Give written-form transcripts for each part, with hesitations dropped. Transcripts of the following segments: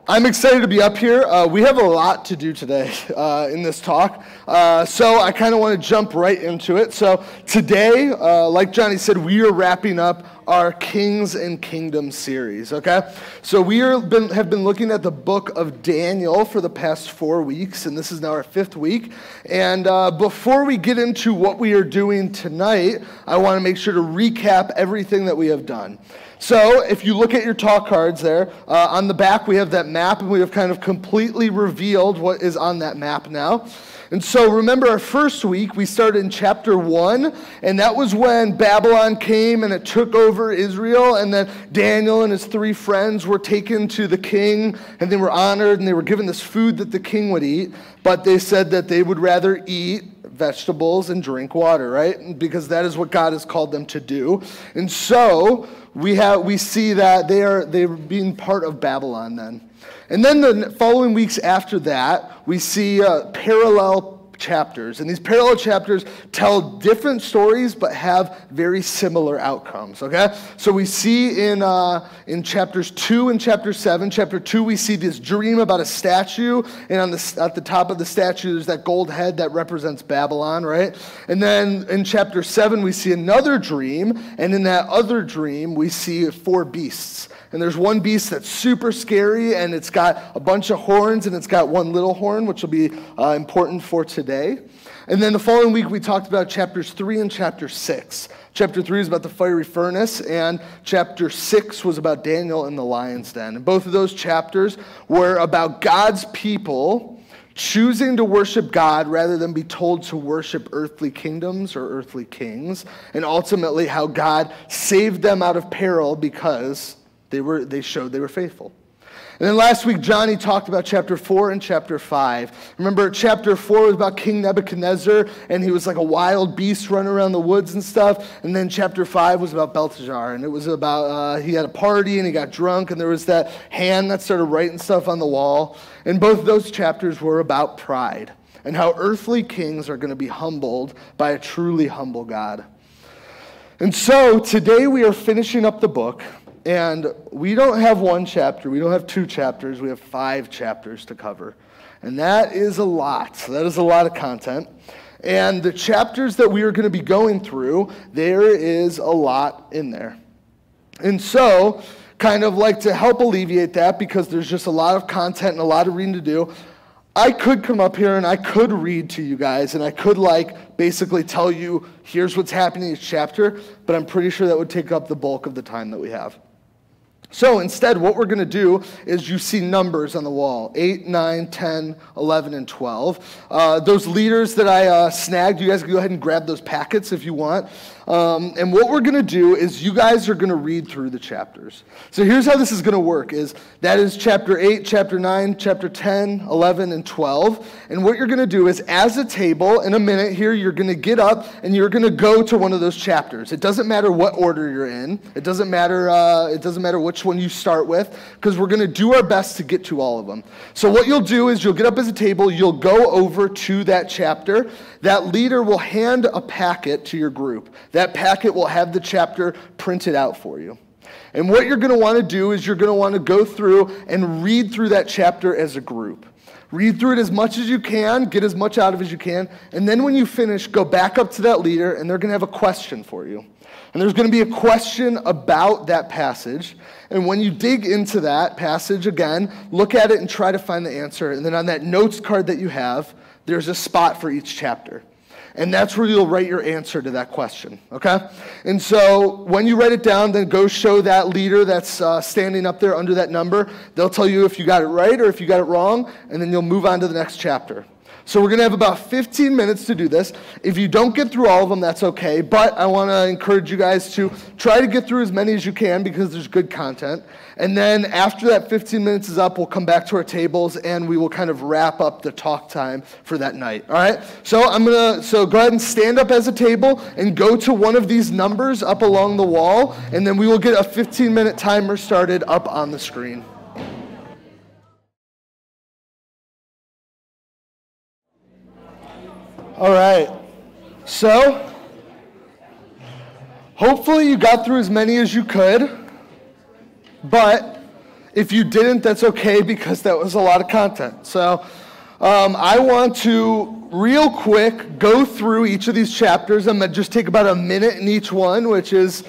I'm excited to be up here. We have a lot to do today in this talk, so I kind of want to jump right into it. So today, like Johnny said, we are wrapping up our Kings and Kingdoms series, okay? So we have been looking at the book of Daniel for the past 4 weeks, and this is now our 5th week. And before we get into what we are doing tonight, I want to make sure to recap everything that we have done. So if you look at your talk cards there, on the back we have that map, and we have kind of completely revealed what is on that map now. And so remember our first week, we started in chapter 1, and that was when Babylon came and it took over Israel, and then Daniel and his 3 friends were taken to the king, and they were honored, and they were given this food that the king would eat, but they said that they would rather eat vegetables and drink water, right? Because that is what God has called them to do. And so we see that they're being part of Babylon then. And then the following weeks after that, we see parallel chapters. And these parallel chapters tell different stories but have very similar outcomes, okay? So we see in chapters 2 and chapter 7, chapter 2, we see this dream about a statue, and at the top of the statue there's that gold head that represents Babylon, right? And then in chapter 7 we see another dream, and in that other dream we see 4 beasts. And there's one beast that's super scary, and it's got a bunch of horns, and it's got one little horn, which will be important for today. And then the following week, we talked about chapters 3 and chapter 6. Chapter 3 is about the fiery furnace, and chapter 6 was about Daniel in the lion's den. And both of those chapters were about God's people choosing to worship God rather than be told to worship earthly kingdoms or earthly kings, and ultimately how God saved them out of peril because they showed they were faithful. And then last week, Johnny talked about chapter 4 and chapter 5. Remember, chapter 4 was about King Nebuchadnezzar, and he was like a wild beast running around the woods and stuff. And then chapter 5 was about Belteshazzar, and it was about he had a party, and he got drunk, and there was that hand that started writing stuff on the wall. And both of those chapters were about pride and how earthly kings are going to be humbled by a truly humble God. And so today we are finishing up the book. And we don't have 1 chapter, we don't have 2 chapters, we have 5 chapters to cover. And that is a lot. That is a lot of content. And the chapters that we are going to be going through, there is a lot in there. And so, kind of like to help alleviate that, because there's just a lot of content and a lot of reading to do, I could come up here and I could read to you guys, and I could basically tell you, here's what's happening in each chapter, but I'm pretty sure that would take up the bulk of the time that we have. So instead, what we're going to do is you see numbers on the wall, 8, 9, 10, 11, and 12. Those leaders that I snagged, you guys can go ahead and grab those packets if you want. And what we're going to do is you guys are going to read through the chapters. So here's how this is going to work that is chapter 8, chapter 9, chapter 10, 11, and 12. And what you're going to do is as a table, in a minute here, you're going to get up and you're going to go to one of those chapters. It doesn't matter what order you're in. It doesn't matter which one you start with, because we're going to do our best to get to all of them. So what you'll do is you'll get up as a table, you'll go over to that chapter. That leader will hand a packet to your group. That packet will have the chapter printed out for you. And what you're going to want to do is you're going to want to go through and read through that chapter as a group. Read through it as much as you can, get as much out of it as you can, and then when you finish, go back up to that leader, and they're going to have a question for you. And there's going to be a question about that passage. And when you dig into that passage again, look at it and try to find the answer. And then on that notes card that you have, there's a spot for each chapter. And that's where you'll write your answer to that question, okay? And so when you write it down, then go show that leader that's standing up there under that number. They'll tell you if you got it right or if you got it wrong, and then you'll move on to the next chapter. So we're going to have about 15 minutes to do this. If you don't get through all of them, that's okay. But I want to encourage you guys to try to get through as many as you can because there's good content. And then after that 15 minutes is up, we'll come back to our tables and we will kind of wrap up the talk time for that night. All right? So go ahead and stand up as a table and go to one of these numbers up along the wall. And then we will get a 15-minute timer started up on the screen. All right, so hopefully you got through as many as you could, but If you didn't, that's okay because that was a lot of content. So I want to real quick go through each of these chapters. I'm going to just take about a minute in each one, which is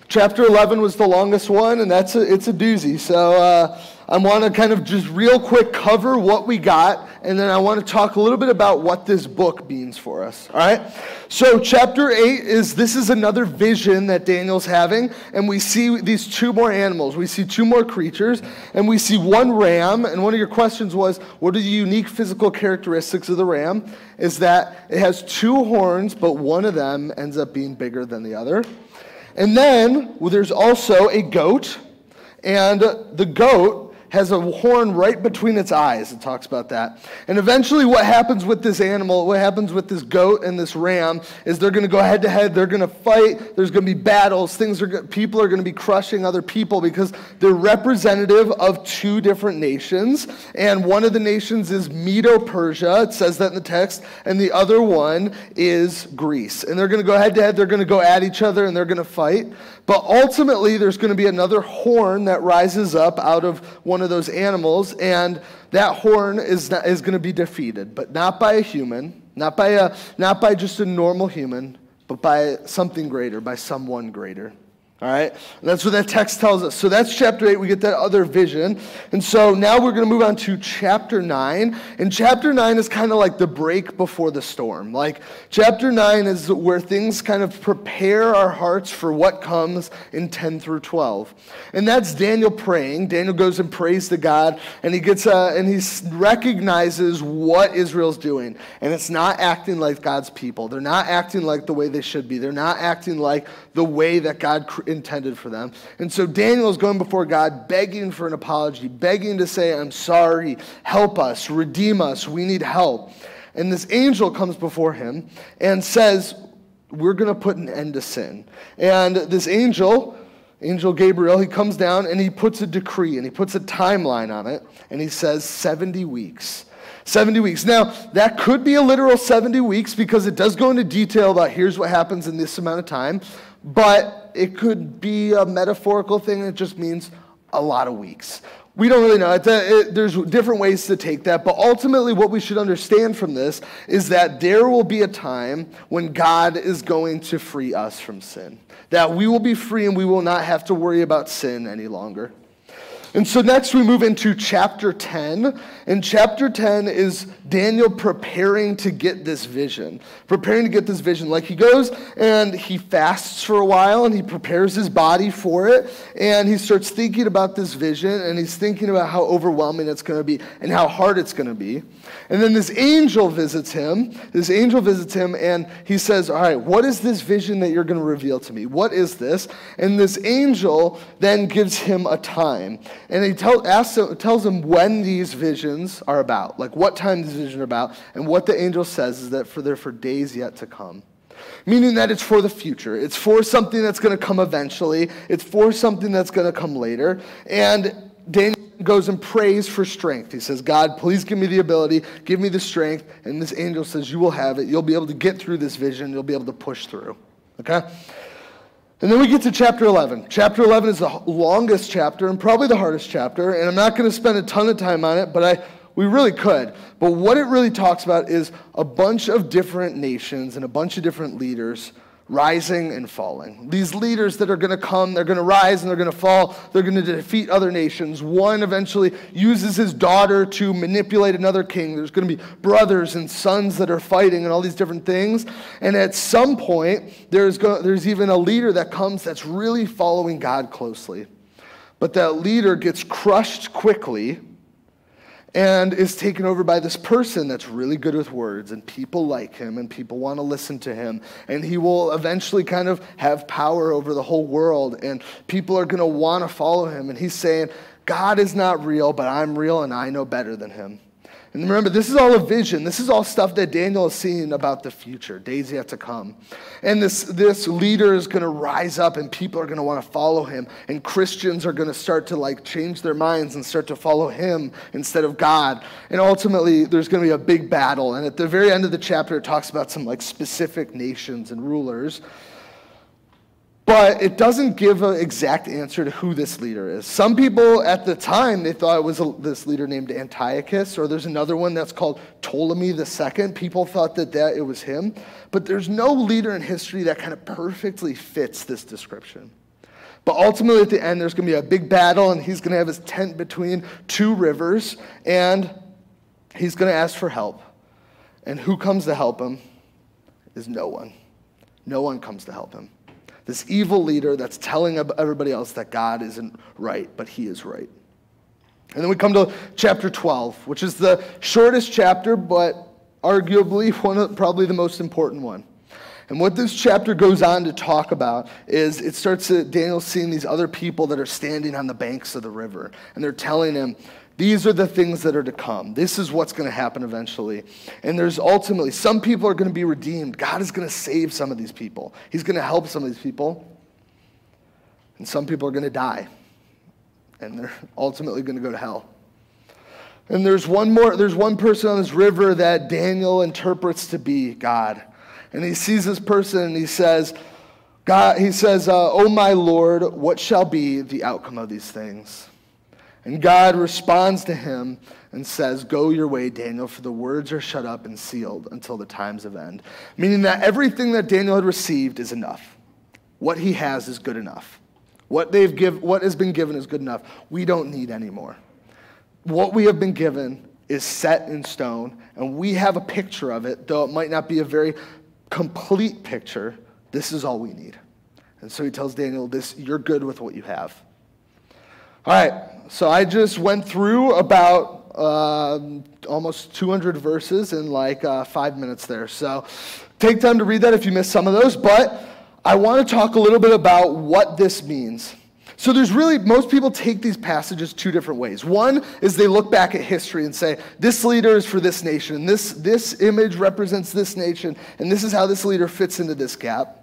chapter 11 was the longest one, and it's a doozy. So I want to kind of just real quick cover what we got, and then I want to talk a little bit about what this book means for us. All right? So chapter 8 this is another vision that Daniel's having, and we see these two more animals. We see two more creatures, and we see one ram, and one of your questions was, what are the unique physical characteristics of the ram? Is that it has two horns, but one of them ends up being bigger than the other. And then there's also a goat, and the goat has a horn right between its eyes. It talks about that. And eventually what happens with this animal, what happens with this goat and this ram, is they're going to go head to head. They're going to fight. There's going to be battles. People are going to be crushing other people because they're representative of two different nations. And one of the nations is Medo-Persia. It says that in the text. And the other one is Greece. And they're going to go head to head. They're going to go at each other and they're going to fight. But ultimately, there's going to be another horn that rises up out of one of those animals, and that horn is going to be defeated, but not by a human, not by just a normal human, but by something greater, by someone greater. All right? And that's what that text tells us. So that's chapter 8. We get that other vision. And so now we're going to move on to chapter 9. And chapter 9 is kind of like the break before the storm. Like, chapter 9 is where things kind of prepare our hearts for what comes in 10 through 12. And that's Daniel praying. Daniel goes and prays to God, and he recognizes what Israel's doing. And it's not acting like God's people. They're not acting like the way they should be. They're not acting like the way that God intended for them. And so Daniel is going before God, begging for an apology, begging to say, I'm sorry, help us, redeem us, we need help. And this angel comes before him and says, we're going to put an end to sin. And this angel Gabriel, he comes down and he puts a decree and he puts a timeline on it, and he says 70 weeks. 70 weeks. Now, that could be a literal 70 weeks because it does go into detail about here's what happens in this amount of time, but it could be a metaphorical thing that just means a lot of weeks. We don't really know. There's different ways to take that, but ultimately what we should understand from this is that there will be a time when God is going to free us from sin. That we will be free and we will not have to worry about sin any longer. And so next we move into chapter 10. And chapter 10 is Daniel preparing to get this vision. Like, he goes and he fasts for a while and he prepares his body for it. And he starts thinking about this vision, and he's thinking about how overwhelming it's going to be and how hard it's going to be. And then this angel visits him. And he says, all right, what is this vision that you're going to reveal to me? What is this? And this angel then gives him a time. And he tells him when these visions are about, like what time these visions are about. And what the angel says is that they're for days yet to come. Meaning that it's for the future. It's for something that's going to come eventually. It's for something that's going to come later. And Daniel goes and prays for strength. He says, God, please give me the ability, give me the strength. And this angel says, you will have it. You'll be able to get through this vision. You'll be able to push through. Okay? And then we get to chapter 11. Chapter 11 is the longest chapter and probably the hardest chapter. And I'm not going to spend a ton of time on it, but we really could. But what it really talks about is a bunch of different nations and a bunch of different leaders rising and falling. These leaders that are going to come, they're going to rise and they're going to fall. They're going to defeat other nations. One eventually uses his daughter to manipulate another king. There's going to be brothers and sons that are fighting and all these different things. And at some point, there's even a leader that comes that's really following God closely. But that leader gets crushed quickly and is taken over by this person that's really good with words, and people like him, and people want to listen to him, and he will eventually kind of have power over the whole world, and people are going to want to follow him, and he's saying, God is not real, but I'm real, and I know better than him. And remember, this is all a vision. This is all stuff that Daniel is seeing about the future, days yet to come. And this leader is going to rise up, and people are going to want to follow him. And Christians are going to start to change their minds and start to follow him instead of God. And ultimately, there's going to be a big battle. And at the very end of the chapter, it talks about some specific nations and rulers. But it doesn't give an exact answer to who this leader is. Some people at the time, they thought it was this leader named Antiochus, or there's another one that's called Ptolemy II. People thought that it was him. But there's no leader in history that kind of perfectly fits this description. But ultimately at the end, there's going to be a big battle, and he's going to have his tent between two rivers, and he's going to ask for help. And who comes to help him is no one. No one comes to help him. This evil leader that's telling everybody else that God isn't right, but he is right. And then we come to chapter 12, which is the shortest chapter, but arguably probably the most important one. And what this chapter goes on to talk about is it starts Daniel seeing these other people that are standing on the banks of the river. And they're telling him, these are the things that are to come. This is what's going to happen eventually. And there's ultimately, some people are going to be redeemed. God is going to save some of these people. He's going to help some of these people. And some people are going to die. And they're ultimately going to go to hell. And there's one person on this river that Daniel interprets to be God. And he sees this person and he says, "Oh my Lord, what shall be the outcome of these things?" And God responds to him and says, "Go your way, Daniel, for the words are shut up and sealed until the times of end." Meaning that everything that Daniel had received is enough. What he has is good enough. What has been given is good enough. We don't need any more. What we have been given is set in stone, and we have a picture of it, though it might not be a very complete picture. This is all we need. And so he tells Daniel, you're good with what you have. All right, so I just went through about almost 200 verses in like 5 minutes there. So take time to read that if you missed some of those. But I want to talk a little bit about what this means. So most people take these passages two different ways. One is they look back at history and say, this leader is for this nation, and this image represents this nation, and this is how this leader fits into this gap.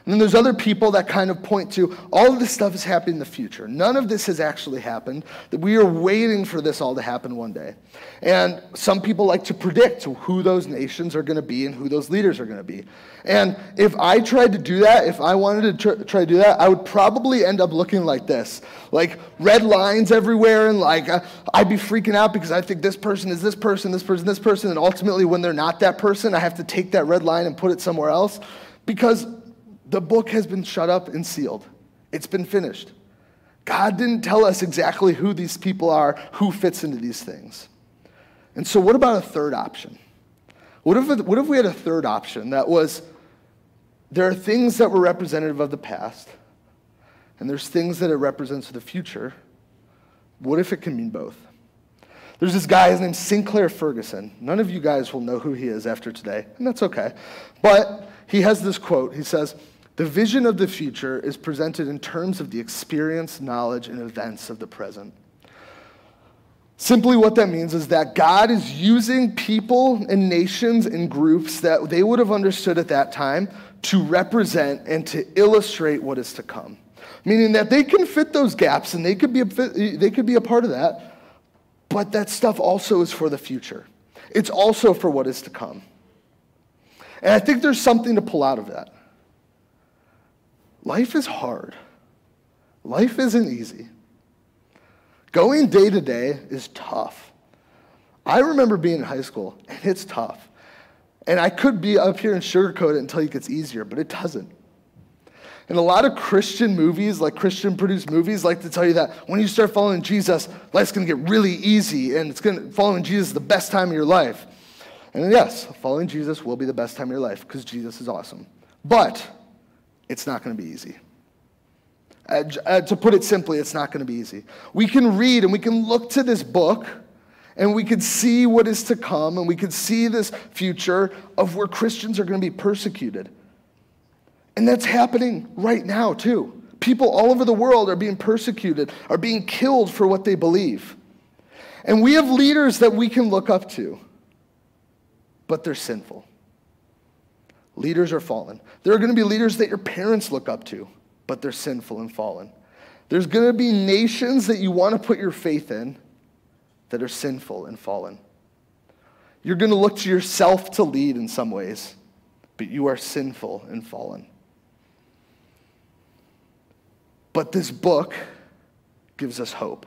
And then there's other people that kind of point to, all of this stuff is happening in the future. None of this has actually happened. That we are waiting for this all to happen one day. And some people like to predict who those nations are going to be and who those leaders are going to be. And if I tried to do that, if I wanted to try to do that, I would probably end up looking like this. Like red lines everywhere, and like I'd be freaking out because I think this person is this person, this person, this person, and ultimately when they're not that person, I have to take that red line and put it somewhere else because the book has been shut up and sealed. It's been finished. God didn't tell us exactly who these people are, who fits into these things. And so what about a third option? What if we had a third option that was, there are things that were representative of the past, and there's things that it represents for the future. What if it can mean both? There's this guy, his name's Sinclair Ferguson. None of you guys will know who he is after today, and that's okay. But he has this quote. He says, "The vision of the future is presented in terms of the experience, knowledge, and events of the present." Simply what that means is that God is using people and nations and groups that they would have understood at that time to represent and to illustrate what is to come. Meaning that they can fit those gaps and they could be a part of that, but that stuff also is for the future. It's also for what is to come. And I think there's something to pull out of that. Life is hard. Life isn't easy. Going day to day is tough. I remember being in high school, and it's tough. And I could be up here and sugarcoat it until it gets easier, but it doesn't. And a lot of Christian movies, like Christian-produced movies, like to tell you that when you start following Jesus, life's going to get really easy, and following Jesus is the best time of your life. And yes, following Jesus will be the best time of your life because Jesus is awesome. But it's not going to be easy. To put it simply, it's not going to be easy. We can read and we can look to this book and we can see what is to come and we can see this future of where Christians are going to be persecuted. And that's happening right now too. People all over the world are being persecuted, are being killed for what they believe. And we have leaders that we can look up to, but they're sinful. Leaders are fallen. There are going to be leaders that your parents look up to, but they're sinful and fallen. There's going to be nations that you want to put your faith in that are sinful and fallen. You're going to look to yourself to lead in some ways, but you are sinful and fallen. But this book gives us hope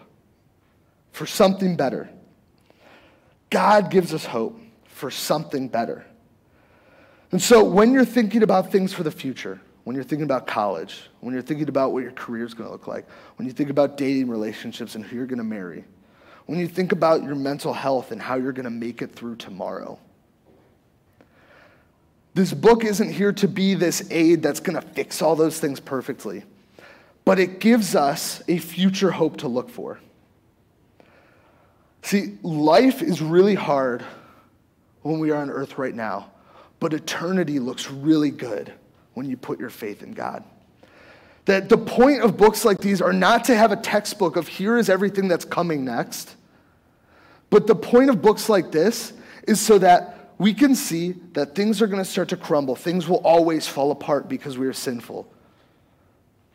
for something better. God gives us hope for something better. And so when you're thinking about things for the future, when you're thinking about college, when you're thinking about what your career is going to look like, when you think about dating relationships and who you're going to marry, when you think about your mental health and how you're going to make it through tomorrow, this book isn't here to be this aid that's going to fix all those things perfectly, but it gives us a future hope to look for. See, life is really hard when we are on earth right now, but eternity looks really good when you put your faith in God. That the point of books like these are not to have a textbook of here is everything that's coming next, but the point of books like this is so that we can see that things are going to start to crumble. Things will always fall apart because we are sinful.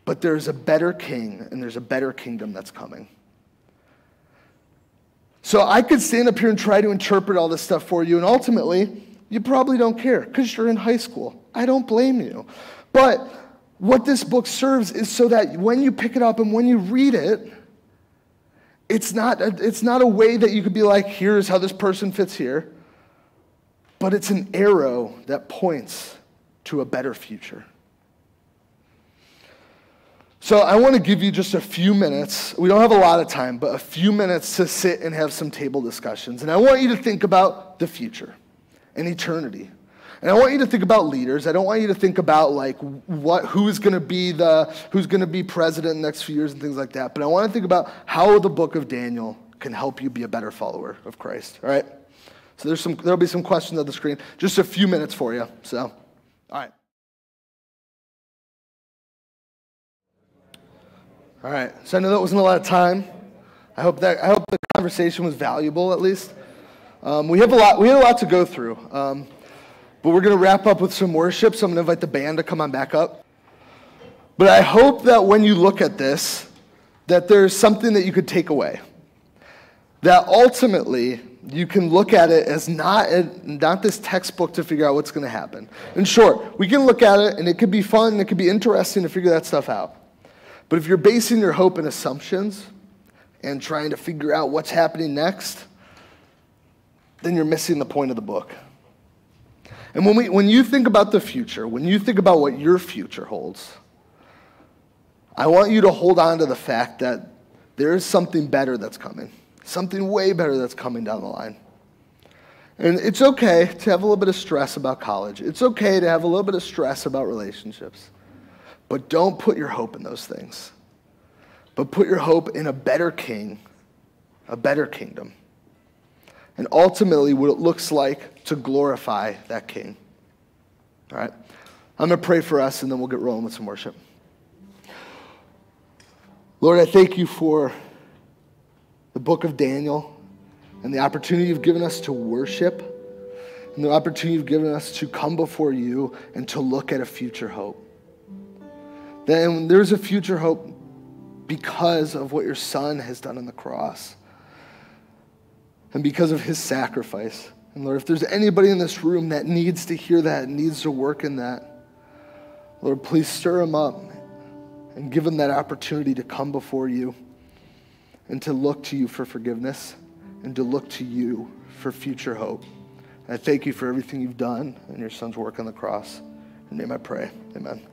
But there's a better king and there's a better kingdom that's coming. So I could stand up here and try to interpret all this stuff for you, and ultimately, you probably don't care because you're in high school. I don't blame you. But what this book serves is so that when you pick it up and when you read it, it's not a way that you could be like, here's how this person fits here, but it's an arrow that points to a better future. So I want to give you just a few minutes. We don't have a lot of time, but a few minutes to sit and have some table discussions. And I want you to think about the future and eternity. And I want you to think about leaders. I don't want you to think about like who's going to be president in the next few years and things like that. But I want to think about how the book of Daniel can help you be a better follower of Christ. All right? So there'll be some questions on the screen. Just a few minutes for you. So, all right. All right, so I know that wasn't a lot of time. I hope the conversation was valuable at least. We had a lot to go through, but we're going to wrap up with some worship. So I'm going to invite the band to come on back up. But I hope that when you look at this, that there's something that you could take away. That ultimately you can look at it as not this textbook to figure out what's going to happen. And sure, we can look at it and it could be fun and it could be interesting to figure that stuff out. But if you're basing your hope in assumptions and trying to figure out what's happening next, then you're missing the point of the book. And when you think about the future, when you think about what your future holds, I want you to hold on to the fact that there is something better that's coming, something way better that's coming down the line. And it's okay to have a little bit of stress about college. It's okay to have a little bit of stress about relationships. But don't put your hope in those things. But put your hope in a better king, a better kingdom. And ultimately what it looks like to glorify that king. All right? I'm going to pray for us and then we'll get rolling with some worship. Lord, I thank you for the book of Daniel and the opportunity you've given us to worship and the opportunity you've given us to come before you and to look at a future hope. Then there's a future hope because of what your son has done on the cross and because of his sacrifice. And Lord, if there's anybody in this room that needs to hear that and needs to work in that, Lord, please stir them up and give them that opportunity to come before you and to look to you for forgiveness and to look to you for future hope. And I thank you for everything you've done and your son's work on the cross. In your name I pray. Amen.